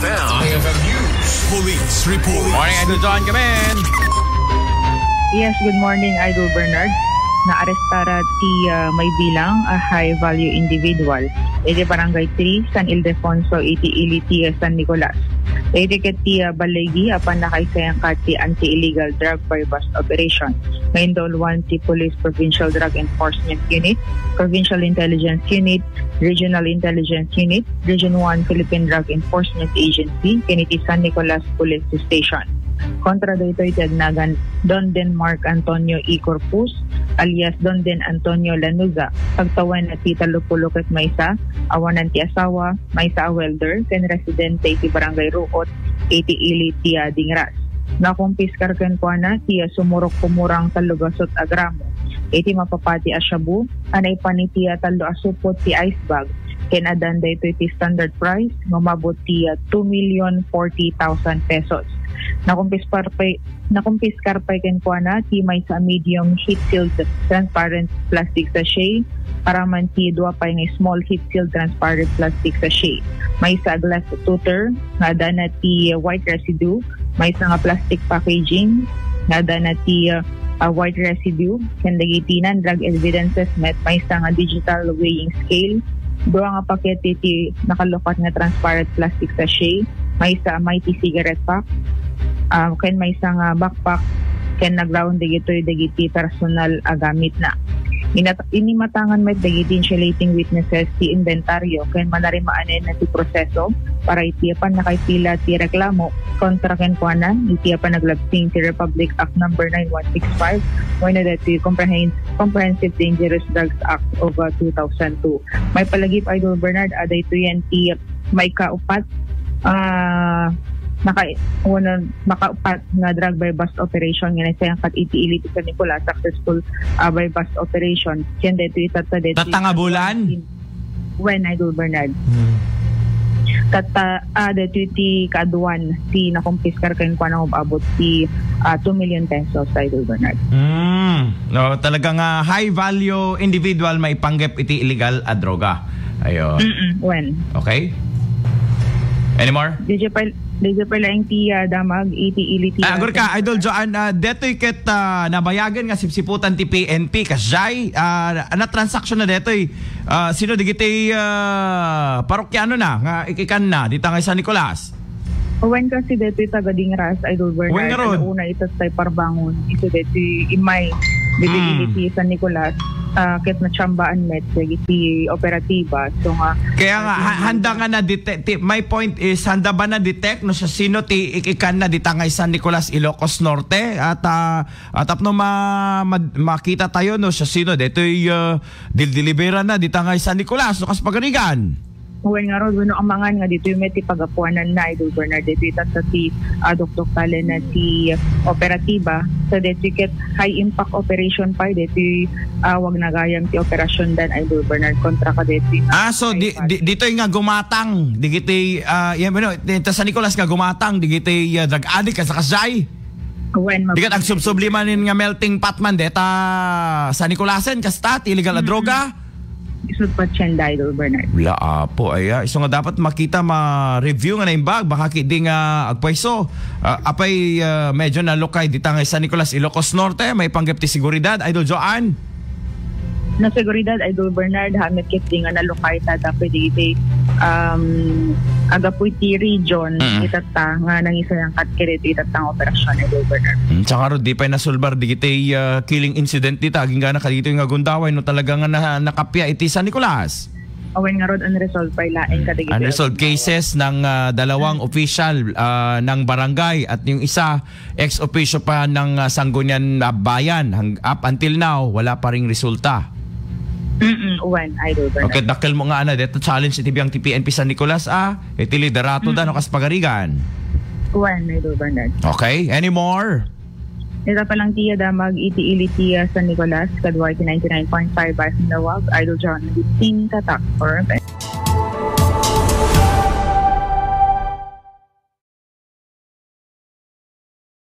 AFM News. Police Report. Morning, Idol John. Come in. Yes, good morning, Idol Bernard. Naarestara ti may bilang a high-value individual. Iti Barangay 3, San Ildefonso, iti Iliti, San Nicolas. Iti ti balegi apan nakaisayang ti anti-illegal drug by bust operation. Ngayon daw 1 ti Police Provincial Drug Enforcement Unit, Provincial Intelligence Unit, Regional Intelligence Unit, Region 1 Philippine Drug Enforcement Agency, kiniti San Nicolas Police Station. Kontra dito itagnagan Don Denmark Antonio E. Corpus alias Don Den Antonio Lanuza pagtawan na ti Talupulok at Maysa awanan ti asawa Maysa a welder ken residente ti Barangay Ruot iti ili ti Dingras nakumpiskar ken kuana ti sumurok kumurang talugasot a gramo iti mapapati a shabu anay paniti talo asupot ti ice bag ken adan dito ti standard price mamabot ti 2,040,000 pesos. Nakumpiskar pay ken kuana ti may sa medium heat sealed transparent plastic sachet para man ti dua pay nga small heat sealed transparent plastic sachet. May sa glass tutor nga dana ti white residue, may sa nga plastic packaging nga dana ti white residue ken dagitinan drug evidences met may sa nga digital weighing scale. Dua nga pakete ti nakalukat nga transparent plastic sachet, may sa mighty cigarette pack, ken may isang backpack ken naglaon dagiti personal gamit na. Inimatangan met dagiti insulating witnesses ti inventaryo ken manarimaan na ti proseso para itiapan nakaipila ti reklamo kontra ken kuana itiapan naglabsing ti Republic Act No. 9165 wenno dati Comprehensive Dangerous Drugs Act of 2002. May palagip Idol Bernard aday to yan ti may kaupat makaupat nga drug by bust operation nga nasayang kat iti-ili ti San Nicolas successful by bust operation ken dito itata dito tatanga bulan when Idol Bernard dito iti kaduan ti nakumpiskar ken kuana abot ti 2 million pesos Idol Bernard. No, talagang high value individual may panggep iti illegal a droga. Ayo. When? Okay. Anymore? DJ pala yung ti damag iti iliti. Agor ka Idol Joan, detoy ket nabayagan nga sipsiputan ti PNP kasjay na transaction na detoy sino digiti parokyano na nga ikikan na dita nga San Nicolas. When kasi detoy taga Dingras Idol Bernard una itas tay parbangon ito detoy imay iliti San Nicolas ket na chambaan met iti operatiba so nga kaya nga handa nga na detect my point is handa ba na detect no sa sino ti ikikan na dita nga San Nicolas Ilocos Norte at tapno makita tayo no sa sino detoy dilibera na dita nga San Nicolas no kas pagarigan. When nga ron, ang mga nga dito yung may tipagapuanan na Idol Bernard dito itata si Dr. Tale na si operatiba so dito ket high impact operation pa dito wag nagayam ti operasyon dan Idol Bernard kontra ka dito so dito nga gumatang digiti dito sa Nicolas nga gumatang digiti drug addict sa kasay dikat ang subsublimanin nga melting pot man deta sa Nicolasen kasta illegal a droga isod pa tiyan Idol Bernard. Wala po ay iso nga dapat makita ma-review nga na imbag baka kidi nga agpaiso apay medyo nalukay dita nga San Nicolas Ilocos Norte may panggap ti seguridad Idol Joan. Na seguridad Idol Bernard hamit kiti nga nalukay ta dapat iti agapoy ti region itata nga nangisayang kat kirit itatang operasyon Idol Bernard. Tsaka ro di pa nasulbar digiti killing incident dita aging gana kadito nga gundaway no talaga nga nakapya iti San Nicolas. Awen nga rod unresolved pa ilaing kadigiti. Unresolved cases ng dalawang official ng barangay at yung isa ex-officio pa ng Sangguniang Bayan up until now wala pa ring resulta. When Idol Bernard. Okay, dakil mo nga dito challenge iti biyang TPNP San Nicolas iti liderato da no kas pagarigan. When Idol Bernard. Okay, any more? Ito pa lang tiya damag iti iliti San Nicolas kadwa iti 99.5 Bison Nawag Idol John 15 tatak for